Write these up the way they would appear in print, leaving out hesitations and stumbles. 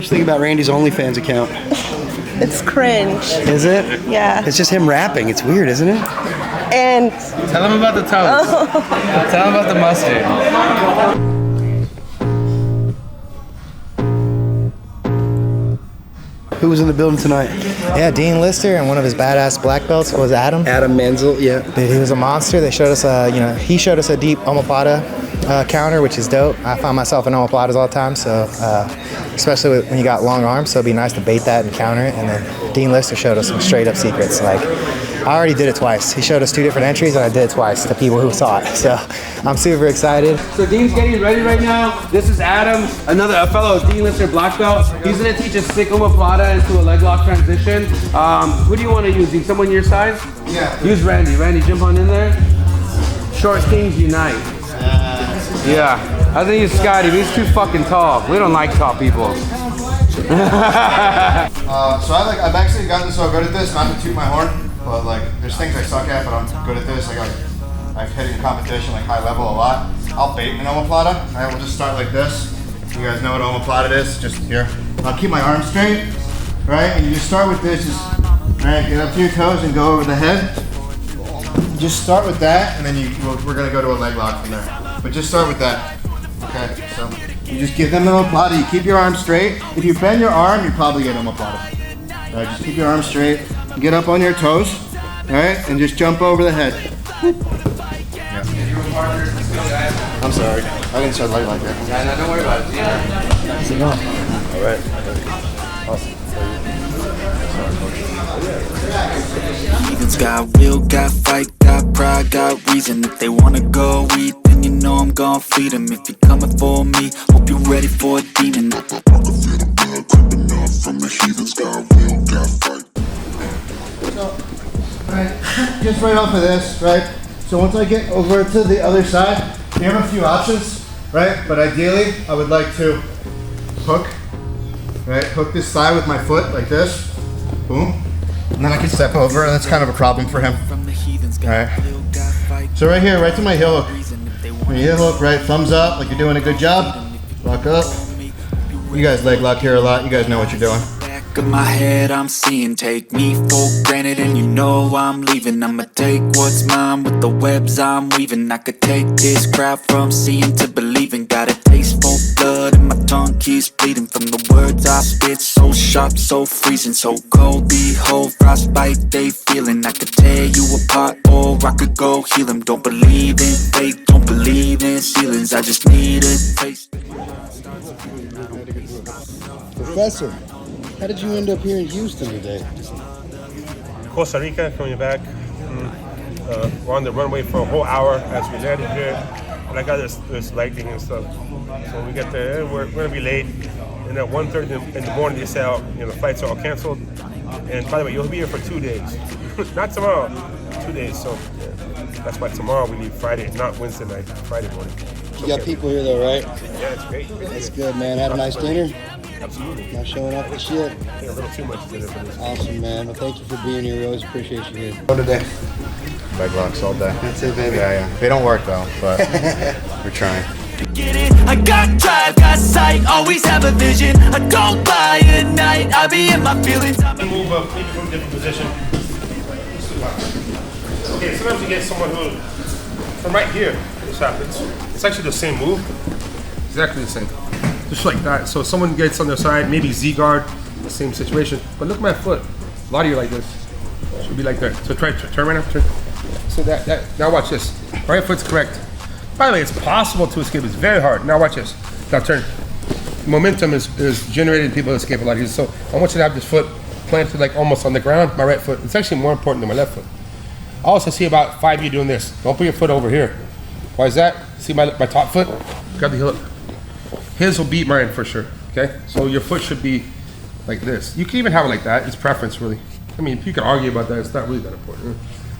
you think about Randy's OnlyFans account? It's cringe. Is it? Yeah. It's just him rapping. It's weird, isn't it? And tell him about the toes. Tell him about the mustard. Who was in the building tonight? Yeah, Dean Lister and one of his badass black belts was Adam. Adam Menzel, yeah. Dude, he was a monster. They showed us he showed us a deep omoplata counter, which is dope. I find myself in omoplatas all the time, so especially when you got long arms, so it'd be nice to bait that and counter it. And then Dean Lister showed us some straight up secrets. Like, I already did it twice. He showed us 2 different entries, and I did it twice to people who saw it. So I'm super excited. So Dean's getting ready right now. This is Adam, a fellow Dean Lister black belt. He's gonna teach a sick omoplata into a leg lock transition. Who do you want to use? Dean? Someone your size? Yeah. Use Randy. Randy, jump on in there. Short kings unite. Yeah. I think use Scotty, but he's too fucking tall. We don't like tall people. So I've actually gotten so good at this, not to toot my horn, but like there's things I suck at, but I'm good at this. Like I've hit in competition like high level a lot. I'll bait an omoplata. I will just start like this. You guys know what omoplata is? Just here. I'll keep my arms straight, right? And you just start with this. Just right, get up to your toes and go over the head. Just start with that, and then we're gonna go to a leg lock from there. But just start with that. Okay, so you just give them the omoplata. You keep your arms straight. If you bend your arm, you probably get omoplata. All right, just keep your arms straight. Get up on your toes, all right, and just jump over the head. Yeah. I'm sorry, I didn't start light like that. Yeah, no, don't worry about it. How's it going? All right. Awesome. Heathens got will, got fight, got pride, got reason. If they wanna go eat, then you know I'm gon' feed them. If you're coming for me, hope you're ready for a demon. I can feel the blood creeping up from the heathens got will, got fight. So, right, just right off of this, right? So once I get over to the other side, you have a few options, right? But ideally, I would like to hook, right? Hook this thigh with my foot like this, boom. And then I can step over, and that's kind of a problem for him. All right. So right here, right to my heel hook. When you heel hook, right, thumbs up, like you're doing a good job. Lock up. You guys leg lock here a lot. You guys know what you're doing. Of my head I'm seeing, take me for granted and you know I'm leaving. I'ma take what's mine with the webs I'm weaving. I could take this crowd from seeing to believing. Got a taste for blood and my tongue keeps bleeding from the words I spit. So sharp, so freezing, so cold. Behold, frostbite they feeling. I could tear you apart or I could go heal them. Don't believe in fate, don't believe in ceilings. I just need a taste. Professor, how did you end up here in Houston today? Costa Rica, coming back. We're on the runway for a whole hour as we landed here. And I got this lightning and stuff. So when we get there, we're gonna be late. And at 1:30 in the morning, they say, the flights are all canceled. And by the way, you'll be here for 2 days. Not tomorrow, 2 days. So yeah, that's why tomorrow we leave Friday, not Wednesday night, Friday morning. You got people here though, right? Yeah, it's great. That's good, man. Had a nice dinner? Absolutely. Not showing off the shit. Yeah, a little too much dinner for this. Awesome, man. Well, thank you for being here. We always appreciate you here. What today? Leg locks all day. That's it, baby. Yeah. They don't work though, but we're trying. Get it, I got drive, got sight, always have a vision. I don't lie at night, I be in my feelings. Move up, maybe from a different position. Okay, sometimes you get someone who, from right here, this happens. It's actually the same move, exactly the same. Just like that. So someone gets on their side, maybe Z-guard, the same situation. But look at my foot. A lot of you like this. Should be like that. So try to turn right now. Turn. So that. Now watch this. Right foot's correct. By the way, it's possible to escape. It's very hard. Now watch this. Now turn. Momentum is generated. People escape a lot easier. So I want you to have this foot planted like almost on the ground. My right foot. It's actually more important than my left foot. I also see about 5 of you doing this. Don't put your foot over here. Why is that? See my top foot? Grab the heel up. His will beat mine for sure, okay? So your foot should be like this. You can even have it like that. It's preference, really. I mean, you can argue about that. It's not really that important.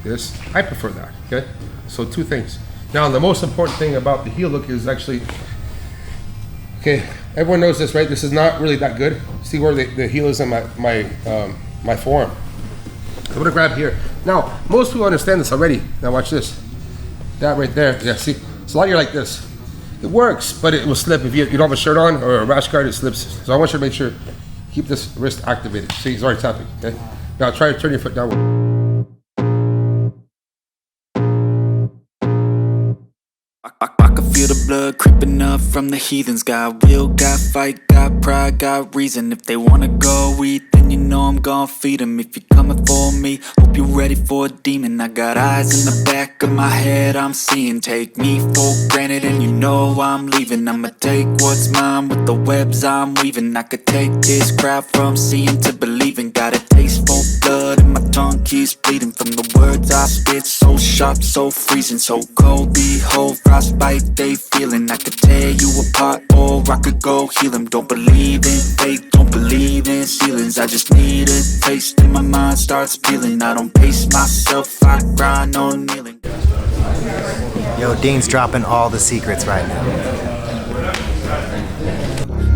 This, I prefer that, okay? So 2 things. Now, the most important thing about the heel hook is actually, okay, everyone knows this, right? This is not really that good. See where the heel is in my forearm. I'm gonna grab here. Now, most people understand this already. Now watch this. That right there, yeah, see? So a lot of you are like this. It works, but it will slip if you don't have a shirt on or a rash guard. It slips. So I want you to make sure keep this wrist activated. See, he's already tapping. Okay. Now try to turn your foot downward. I can feel the blood creeping up from the heathens. Got will, got fight, got pride, got reason. If they wanna go eat, then you know I'm gon' feed them. If you're coming for me, hope you're ready for a demon. I got eyes in the back of my head, I'm seeing. Take me for granted and you know I'm leaving. I'ma take what's mine with the webs I'm weaving. I could take this crowd from seeing to believing. Got a taste for blood and my tongue keeps bleeding. From the words I spit, so sharp, so freezing. So cold, behold, frostbite they feeling. I could tear you apart or I could go heal them. Don't believe in fate, don't believe in ceilings. I just need a taste and my mind starts peeling. I don't pace myself, I grind on kneeling. Yo, Dean's dropping all the secrets right now.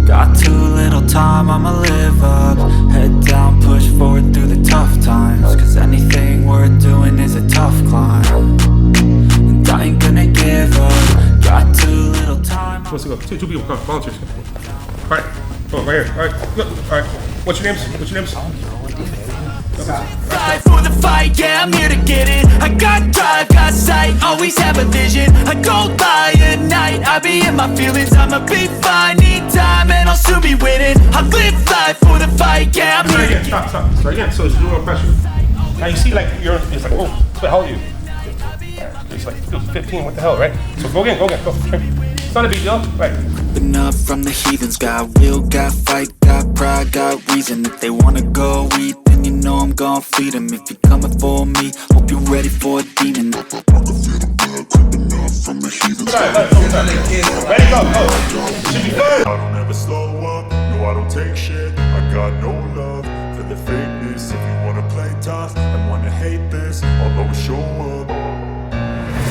Got too little time, I'ma live up. Head down, push forward through the tough times. Cause anything worth doing is a tough climb. And I ain't gonna give up. Got too little time. Let's go. Two people come, volunteers. All right, come on, right here. All right, look. All right. What's your names? Fight for the fight, yeah, I'm here to get it. I got drive, got sight, always have a vision. I go by at night, I be in my feelings. I'ma be fine, need time, and I'll soon be winning. I live life for the fight, yeah, I'm here to get it. Stop. Start again. So it's no pressure. Now you see, like it's like, oh, how old are you? It's like 15. What the hell, right? So go again. Go. It's not a big deal, right? Open up from the heathens. Got will, got fight, got pride, got reason. If they wanna go eat, then you know I'm gon' feed them. If you're coming for me, hope you're ready for a demon. I can feel the blood creeping up from the heathens. Ready, go. Should be good. I don't ever slow up, no I don't take shit. I got no love for the fakeness. If you wanna play tough and wanna hate this, I'll always show up.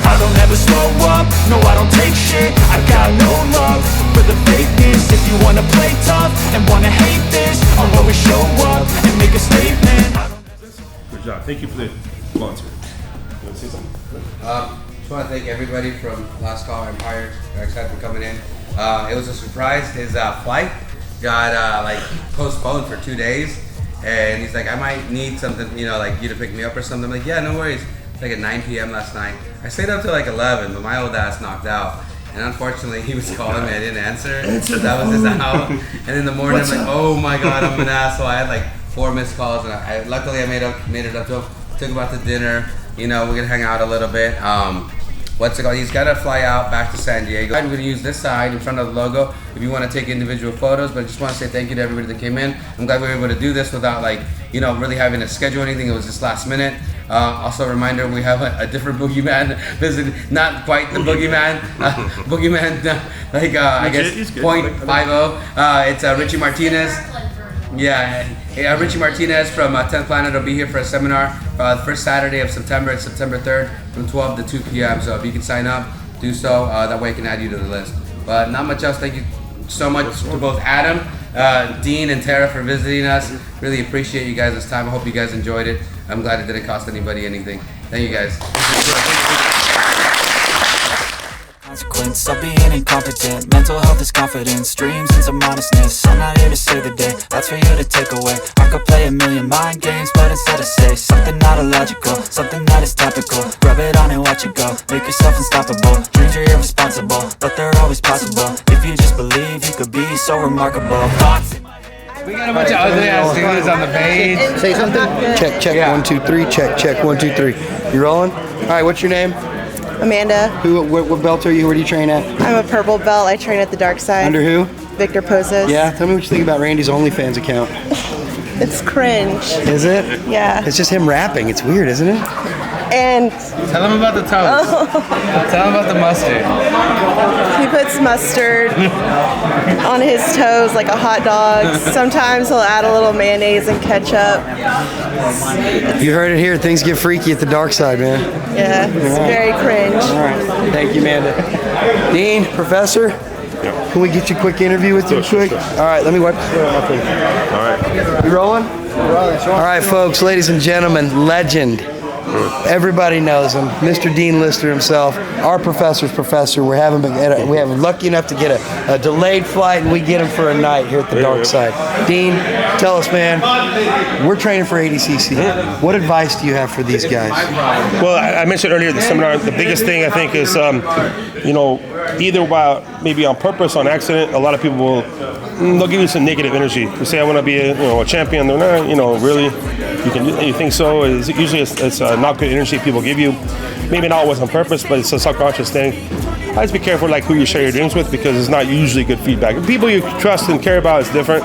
I don't ever slow up, no I don't take shit. I got no love for the fakeness. If you wanna play tough and wanna hate this, I'll always show up and make a statement. Good job. Thank you for the volunteer. You want to say something? Just want to thank everybody from Last Call Empire, Darkside, for coming in. It was a surprise. His flight got like postponed for 2 days, and he's like, I might need something, like you to pick me up or something. I'm like, yeah, no worries. It's like at 9 p.m. last night. I stayed up till like 11, but my old ass knocked out. And unfortunately, he was calling me. I didn't answer. So that was his out. And in the morning, I'm like, oh my god, I'm an asshole. I had like 4 missed calls, and luckily I made it up to him. Took him out to dinner. We're gonna hang out a little bit. What's it called? He's got to fly out back to San Diego. I'm gonna use this side in front of the logo if you want to take individual photos, but I just want to say thank you to everybody that came in. I'm glad we were able to do this without really having to schedule anything. It was just last minute. Also a reminder, we have a different boogeyman visiting, not quite the boogeyman, boogeyman I guess 0.50. It's Richie Martinez. Yeah, Richie Martinez from 10th Planet will be here for a seminar the first Saturday of September. It's September 3rd from 12 to 2 p.m. So if you can sign up, do so. That way I can add you to the list. But not much else. Thank you so much to both Adam, Dean, and Tara for visiting us. Really appreciate you guys' time. I hope you guys enjoyed it. I'm glad it didn't cost anybody anything. Thank you guys. Consequence of being incompetent. Mental health is confidence, dreams and some honestness. I'm not here to save the day, that's for you to take away. I could play a million mind games, but instead I say something not illogical, something that is topical. Rub it on and watch it go, make yourself unstoppable. Dreams are irresponsible, but they're always possible. If you just believe, you could be so remarkable. Thoughts in my head. We got a bunch of ugly ass dudes on the page. Say something. Check. Yeah. 1, 2, 3. Check. 1, 2, 3. You rolling? All right. What's your name? Amanda. What belt are you? Where do you train at? I'm a purple belt. I train at the Darkside. Under who? Victor Poses. Yeah. Tell me what you think about Randy's OnlyFans account. It's cringe. Is it? Yeah. It's just him rapping. It's weird, isn't it? And Tell him about the toast. Tell him about the mustard. he puts mustard on his toes like a hot dog. Sometimes he'll add a little mayonnaise and ketchup. You heard it here. Things get freaky at the dark side, man. Yeah, it's very cringe. All right. Thank you, Amanda. Dean, Professor, can we get you a quick interview with you quick? Sure. All right, let me wipe this off. All right. You rolling? All right, folks, ladies and gentlemen, legend. Everybody knows him, Mr. Dean Lister himself, our professor's professor. We have lucky enough to get a delayed flight, and we get him for a night here at the Darkside. Dean, tell us, man, we're training for ADCC. What advice do you have for these guys? Well, I mentioned earlier in the seminar, the biggest thing I think is, either maybe on purpose, on accident, a lot of people they'll give you some negative energy. You say, I want to be a champion. They're not, really? You think so? Usually it's not good energy people give you. Maybe not always on purpose, but it's a subconscious thing. I just be careful who you share your dreams with, because it's not usually good feedback. People you trust and care about is different,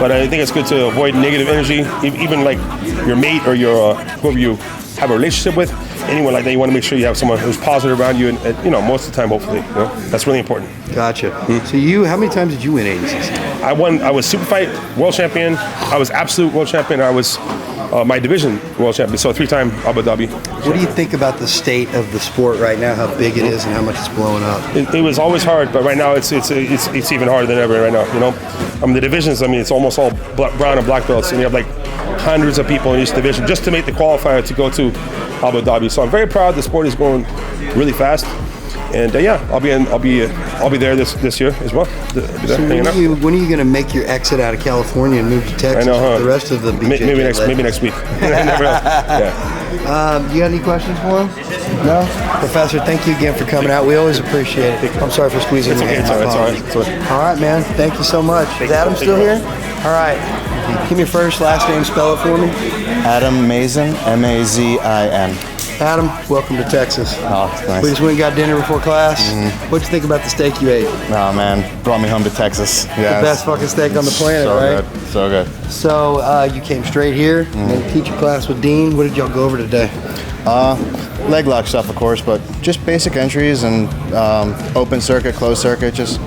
but I think it's good to avoid negative energy. Even like your mate or your whoever you have a relationship with, anyone like that, you want to make sure you have someone who's positive around you, and most of the time, hopefully, that's really important. Gotcha. So how many times did you win ADCC? I was super fight world champion. I was absolute world champion. I was my division world champion, so 3-time Abu Dhabi. What do you think about the state of the sport right now? How big it is and how much it's blowing up? It was always hard, but right now it's even harder than ever right now. The divisions. It's almost all brown and black belts, and you have like hundreds of people in each division just to make the qualifier to go to Abu Dhabi. So I'm very proud. The sport is growing really fast, and I'll be there this year as well. So when are you going to make your exit out of California and move to Texas? I know, huh? The rest of the BJJ maybe next week. Never know. Yeah. You got any questions for him? No? Professor, thank you again for coming out. We always appreciate it. I'm sorry for squeezing your hand. It's all right. All right, man. Thank you so much. Is Adam still here? All right. Give me your first, last name, spell it for me. Adam Mazin, M-A-Z-I-N. Adam, welcome to Texas. Oh, nice. We just went and got dinner before class. What'd you think about the steak you ate? Oh man, brought me home to Texas. Yeah, the best fucking steak on the planet, right? So good. So you came straight here and teach a class with Dean. What did y'all go over today? Leg lock stuff, of course, but just basic entries and open circuit, closed circuit, just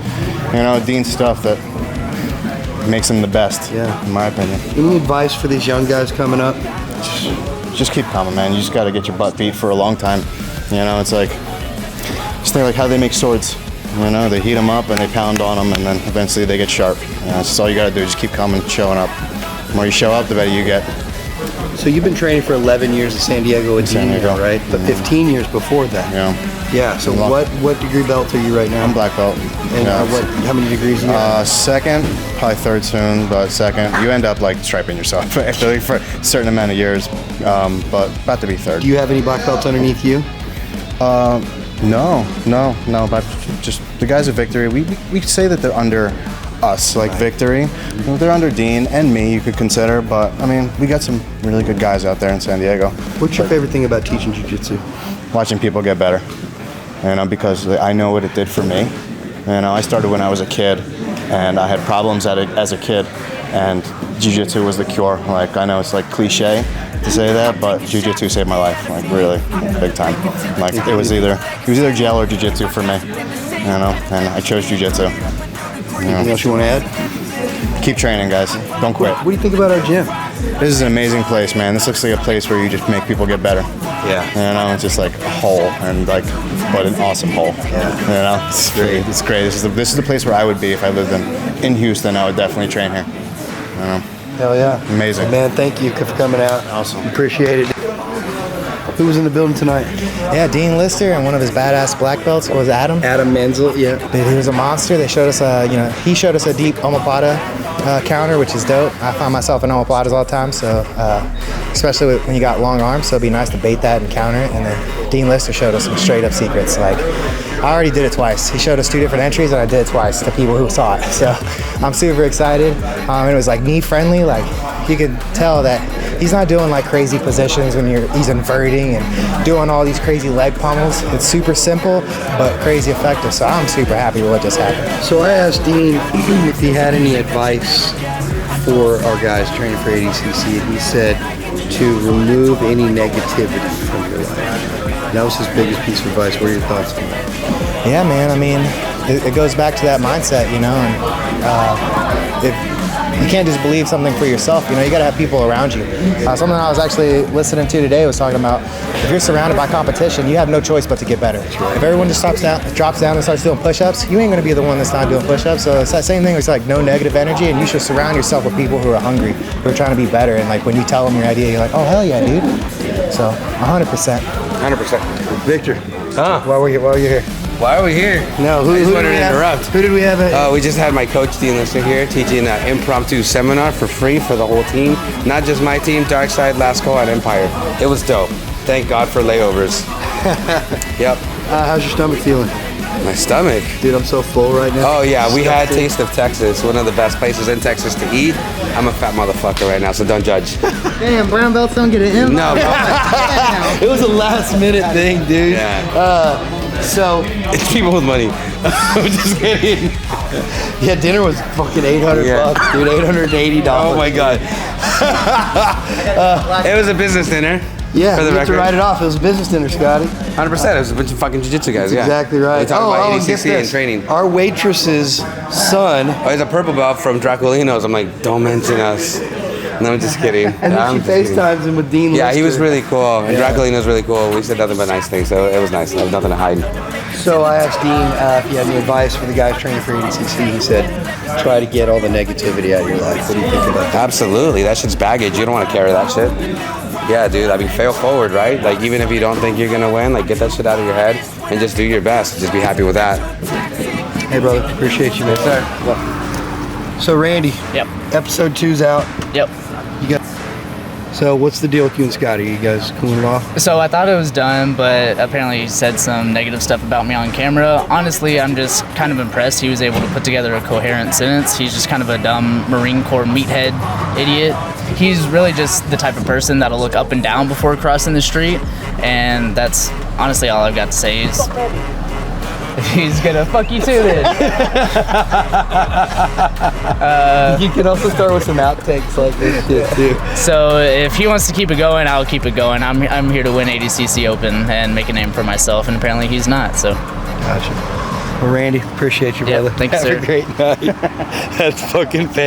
Dean stuff that makes him the best, in my opinion. Any advice for these young guys coming up? Just keep coming, man. You just got to get your butt beat for a long time. It's like, just think like how they make swords. They heat them up and they pound on them, and then eventually they get sharp. That's just all you got to do. Just keep coming, showing up. The more you show up, the better you get. So you've been training for 11 years in San Diego with Dean, right? But 15 years before that. Yeah. So what degree belt are you right now? I'm black belt. And how many degrees do you have? Second, probably third soon, but second. You end up like striping yourself actually for a certain amount of years, but about to be third. Do you have any black belts underneath you? No. But just the guys at Victory, we say that they're under us, like Victory. They're under Dean and me, you could consider, but we got some really good guys out there in San Diego. What's your favorite thing about teaching jiu-jitsu? Watching people get better, because I know what it did for me. I started when I was a kid, and I had problems as a kid, and jiu-jitsu was the cure. Like, I know it's like cliche to say that, but jiu-jitsu saved my life, like really, big time. Like, it was either jail or jiu-jitsu for me, and I chose jiu-jitsu. Anything else you want to add? Keep training, guys. Don't quit. What do you think about our gym? This is an amazing place, man. This looks like a place where you just make people get better. Yeah. It's just like a hole, and like, what an awesome hole. Yeah. It's great. It's great. This is the place where I would be if I lived in Houston. I would definitely train here. Hell yeah. Amazing. Man, thank you for coming out. Awesome. Appreciate it. Who was in the building tonight? Yeah, Dean Lister, and one of his badass black belts was Adam. Adam Menzel, yeah. Dude, he was a monster. They showed us he showed us a deep omoplata counter, which is dope. I find myself in omoplatas all the time, so especially when you got long arms, so it'd be nice to bait that and counter it. And then Dean Lister showed us some straight up secrets. Like, I already did it twice. He showed us 2 different entries, and I did it twice to people who saw it. So I'm super excited. It was like knee friendly. Like, you could tell that he's not doing like crazy positions when he's inverting and doing all these crazy leg pummels. It's super simple, but crazy effective. So I'm super happy with what just happened. So I asked Dean if he had any advice for our guys training for ADCC, and he said to remove any negativity from your life. That was his biggest piece of advice. What are your thoughts on that? Yeah, man. It goes back to that mindset, and if you can't just believe something for yourself. You know, you got to have people around you. Something I was actually listening to today was talking about if you're surrounded by competition, you have no choice but to get better. If everyone just drops down and starts doing push-ups, you ain't going to be the one that's not doing push-ups. So it's that same thing. It's like no negative energy, and you should surround yourself with people who are hungry, who are trying to be better. And like when you tell them your idea, you're like, oh hell yeah, dude. So 100%. 100%. Victor, while you're here. Why are we here? No, I just wanted to interrupt. Who did we have? We just had my coach Dean Lister here teaching an impromptu seminar for free for the whole team. Not just my team, Darkside, Last Call, and Empire. It was dope. Thank God for layovers. Yep. How's your stomach feeling? My stomach. Dude, I'm so full right now. Oh yeah, we had Taste of Texas, one of the best places in Texas to eat. I'm a fat motherfucker right now, so don't judge. Damn, brown belts don't get an invite. No, bro. It was a last minute thing, dude. Yeah. So It's people with money. I'm just kidding. yeah, dinner was fucking $800 bucks, dude. $880. Oh my God. It was a business dinner. Yeah, for the you have to record. write it off. It was a business dinner, Scotty. 100%. It was a bunch of fucking jiu-jitsu guys. Yeah. Exactly right. They talk about and get ADCC and this. training. Our waitress's son. Oh, he's a purple belt from Draculinos. I'm like, don't mention us. No, I'm just kidding. And then she FaceTimes him with Dean Yeah, he was Lister. really cool. And Draculino's really cool. We said nothing but nice things, so it was nice. I have nothing to hide. So I asked Dean if he had any advice for the guys training for ADCC. He said, try to get all the negativity out of your life. What do you think of that? Absolutely. That shit's baggage. You don't want to carry that shit. Yeah, dude. I mean, fail forward, right? Like, even if you don't think you're going to win, like, get that shit out of your head and just do your best. Just be happy with that. Hey, brother. Appreciate you, man. Sir. So, Randy. Yep. Episode 2's out. Yep. You got. So, what's the deal with you and Scotty? You guys cooling it off? So I thought it was done, but apparently he said some negative stuff about me on camera. Honestly, I'm just kind of impressed he was able to put together a coherent sentence. He's just kind of a dumb Marine Corps meathead idiot. He's really just the type of person that'll look up and down before crossing the street, and that's honestly all I've got to say is he's gonna fuck you too then. You can also start with some outtakes like this shit too. So if he wants to keep it going, I'll keep it going. I'm here to win ADCC Open and make a name for myself, and apparently he's not, so. Gotcha. Well, Randy, appreciate you, Yeah, brother. thank you, Have sir. a great night. That's fucking fantastic.